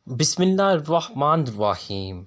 بسم اللہ الرحمن الرحیم۔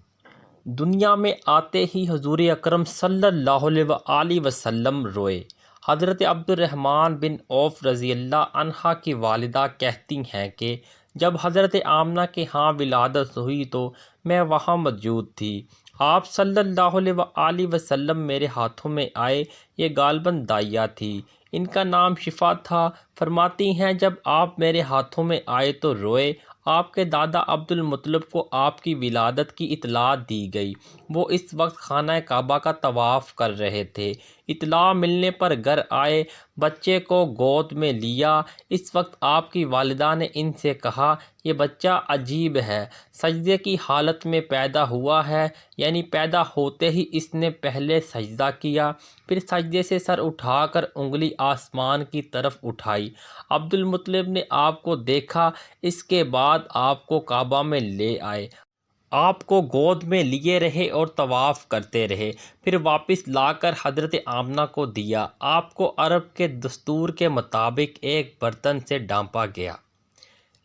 دنیا میں آتے ہی حضور اکرم صلی اللہ علیہ وسلم روئے۔ حضرت عبد الرحمن بن عوف رضی اللہ عنہ کی والدہ کہتی ہیں کہ جب حضرت آمنہ کے ہاں ولادت ہوئی تو میں وہاں موجود تھی۔ آپ صلی اللہ علیہ وسلم میرے ہاتھوں میں آئے۔ یہ غالباً دائیا تھی، ان کا نام شفا تھا۔ فرماتی ہیں جب آپ میرے ہاتھوں میں آئے تو روئے۔ آپ کے دادا عبد المطلب کو آپ کی ولادت کی اطلاع دی گئی۔ وہ اس وقت خانہ کعبہ کا طواف کر رہے تھے۔ اطلاع ملنے پر گھر آئے، بچے کو گود میں لیا۔ اس وقت آپ کی والدہ نے ان سے کہا، یہ بچہ عجیب ہے، سجدے کی حالت میں پیدا ہوا ہے، یعنی پیدا ہوتے ہی اس نے پہلے سجدہ کیا، پھر سجدے سے سر اٹھا کر انگلی آسمان کی طرف اٹھائی۔ عبد المطلب نے آپ کو دیکھا، اس کے بعد آپ کو کعبہ میں لے آئے، آپ کو گود میں لیے رہے اور طواف کرتے رہے، پھر واپس لا کر حضرت آمنہ کو دیا۔ آپ کو عرب کے دستور کے مطابق ایک برتن سے ڈھانپا گیا،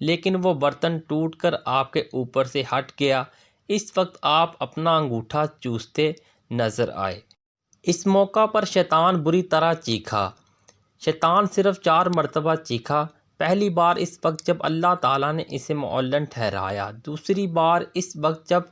لیکن وہ برتن ٹوٹ کر آپ کے اوپر سے ہٹ گیا۔ اس وقت آپ اپنا انگوٹھا چوستے نظر آئے۔ اس موقع پر شیطان بری طرح چیخا۔ شیطان صرف 4 مرتبہ چیخا۔ پہلی بار اس وقت جب اللہ تعالیٰ نے اسے معلن ٹھہرایا، دوسری بار اس وقت جب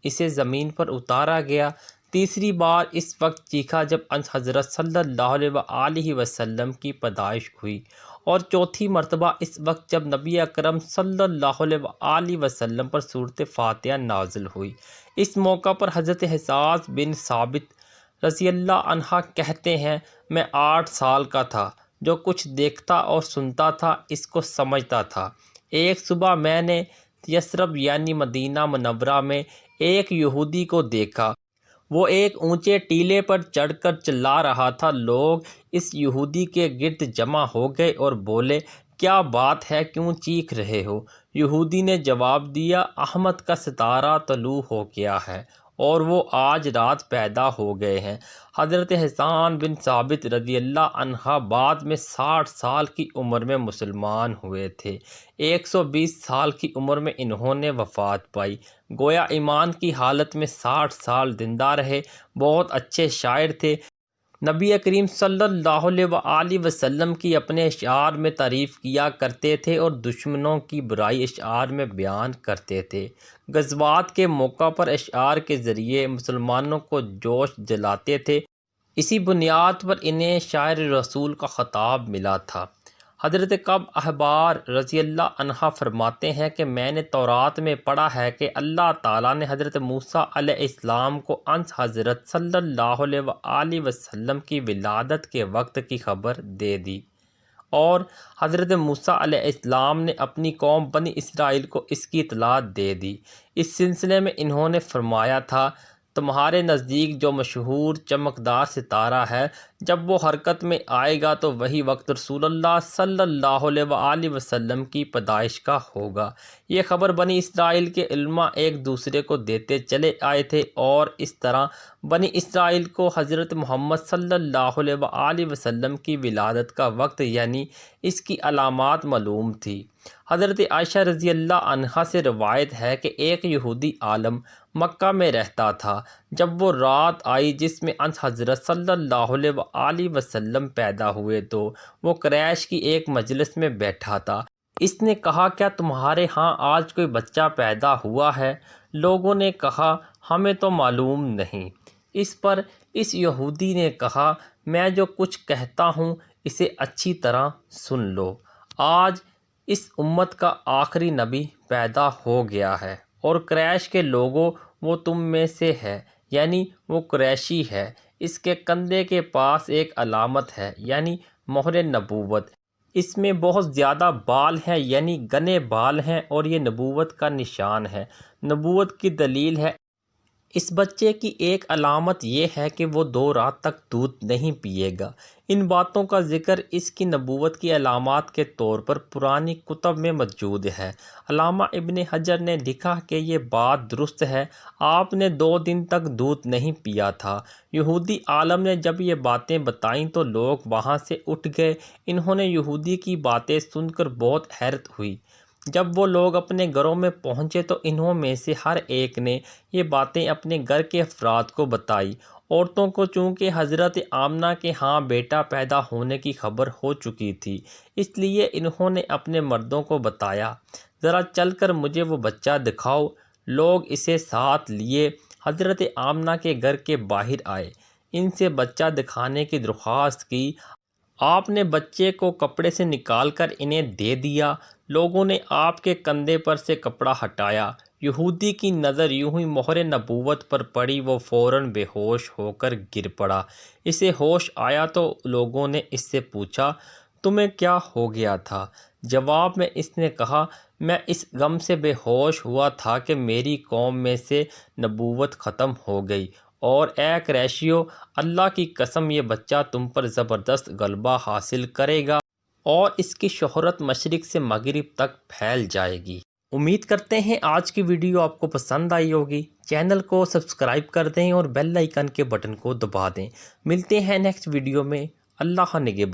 اسے زمین پر اتارا گیا، تیسری بار اس وقت چیخا جب حضرت صلی اللہ علیہ وسلم کی پیدائش ہوئی، اور چوتھی مرتبہ اس وقت جب نبی اکرم صلی اللہ علیہ وسلم پر سورۃ فاتحہ نازل ہوئی۔ اس موقع پر حضرت حساس بن ثابت رضی اللہ عنہ کہتے ہیں، میں 8 سال کا تھا، جو کچھ دیکھتا اور سنتا تھا اس کو سمجھتا تھا۔ ایک صبح میں نے یثرب یعنی مدینہ منورہ میں ایک یہودی کو دیکھا۔ وہ ایک اونچے ٹیلے پر چڑھ کر چلا رہا تھا۔ لوگ اس یہودی کے گرد جمع ہو گئے اور بولے، کیا بات ہے، کیوں چیخ رہے ہو؟ یہودی نے جواب دیا، احمد کا ستارہ طلوع ہو گیا ہے اور وہ آج رات پیدا ہو گئے ہیں۔ حضرت حسان بن ثابت رضی اللہ عنہ بعد میں 60 سال کی عمر میں مسلمان ہوئے تھے۔ 120 سال کی عمر میں انہوں نے وفات پائی۔ گویا ایمان کی حالت میں 60 سال زندہ رہے۔ بہت اچھے شاعر تھے۔ نبی کریم صلی اللہ علیہ وسلم کی اپنے اشعار میں تعریف کیا کرتے تھے اور دشمنوں کی برائی اشعار میں بیان کرتے تھے۔ غزوات کے موقع پر اشعار کے ذریعے مسلمانوں کو جوش دلاتے تھے۔ اسی بنیاد پر انہیں شاعر رسول کا خطاب ملا تھا۔ حضرت کعب احبار رضی اللہ عنہ فرماتے ہیں کہ میں نے تورات میں پڑھا ہے کہ اللہ تعالیٰ نے حضرت موسیٰ علیہ السلام کو حضرت صلی اللہ علیہ وسلم کی ولادت کے وقت کی خبر دے دی، اور حضرت موسیٰ علیہ السلام نے اپنی قوم بنی اسرائیل کو اس کی اطلاع دے دی۔ اس سلسلے میں انہوں نے فرمایا تھا، تمہارے نزدیک جو مشہور چمکدار ستارہ ہے، جب وہ حرکت میں آئے گا تو وہی وقت رسول اللہ صلی اللہ علیہ وسلم کی پیدائش کا ہوگا۔ یہ خبر بنی اسرائیل کے علماء ایک دوسرے کو دیتے چلے آئے تھے، اور اس طرح بنی اسرائیل کو حضرت محمد صلی اللہ علیہ وسلم کی ولادت کا وقت یعنی اس کی علامات معلوم تھی۔ حضرت عائشہ رضی اللہ عنہا سے روایت ہے کہ ایک یہودی عالم مکہ میں رہتا تھا۔ جب وہ رات آئی جس میں حضرت صلی اللہ علیہ وسلم پیدا ہوئے تو وہ قریش کی ایک مجلس میں بیٹھا تھا۔ اس نے کہا، کیا تمہارے ہاں آج کوئی بچہ پیدا ہوا ہے؟ لوگوں نے کہا، ہمیں تو معلوم نہیں۔ اس پر اس یہودی نے کہا، میں جو کچھ کہتا ہوں اسے اچھی طرح سن لو۔ آج اس امت کا آخری نبی پیدا ہو گیا ہے، اور قریش کے لوگوں، وہ تم میں سے ہے، یعنی وہ قریشی ہے۔ اس کے کندھے کے پاس ایک علامت ہے، یعنی مہر نبوت۔ اس میں بہت زیادہ بال ہیں، یعنی گھنے بال ہیں، اور یہ نبوت کا نشان ہے، نبوت کی دلیل ہے۔ اس بچے کی ایک علامت یہ ہے کہ وہ 2 رات تک دودھ نہیں پیے گا۔ ان باتوں کا ذکر اس کی نبوت کی علامات کے طور پر پرانی کتب میں موجود ہے۔ علامہ ابن حجر نے لکھا کہ یہ بات درست ہے، آپ نے 2 دن تک دودھ نہیں پیا تھا۔ یہودی عالم نے جب یہ باتیں بتائیں تو لوگ وہاں سے اٹھ گئے۔ انہوں نے یہودی کی باتیں سن کر بہت حیرت ہوئی۔ جب وہ لوگ اپنے گھروں میں پہنچے تو انہوں میں سے ہر ایک نے یہ باتیں اپنے گھر کے افراد کو بتائی۔ عورتوں کو چونکہ حضرت آمنہ کے ہاں بیٹا پیدا ہونے کی خبر ہو چکی تھی، اس لیے انہوں نے اپنے مردوں کو بتایا، ذرا چل کر مجھے وہ بچہ دکھاؤ۔ لوگ اسے ساتھ لیے حضرت آمنہ کے گھر کے باہر آئے، ان سے بچہ دکھانے کی درخواست کی۔ آپ نے بچے کو کپڑے سے نکال کر انہیں دے دیا۔ لوگوں نے آپ کے کندھے پر سے کپڑا ہٹایا۔ یہودی کی نظر یوں ہی مہر نبوت پر پڑی، وہ فوراً بے ہوش ہو کر گر پڑا۔ اسے ہوش آیا تو لوگوں نے اس سے پوچھا، تمہیں کیا ہو گیا تھا؟ جواب میں اس نے کہا، میں اس غم سے بے ہوش ہوا تھا کہ میری قوم میں سے نبوت ختم ہو گئی، اور اے قریشیو، اللہ کی قسم یہ بچہ تم پر زبردست غلبہ حاصل کرے گا اور اس کی شہرت مشرق سے مغرب تک پھیل جائے گی۔ امید کرتے ہیں آج کی ویڈیو آپ کو پسند آئی ہوگی۔ چینل کو سبسکرائب کر دیں اور بیل آئیکن کے بٹن کو دبا دیں۔ ملتے ہیں نیکسٹ ویڈیو میں۔ اللہ نگہبان۔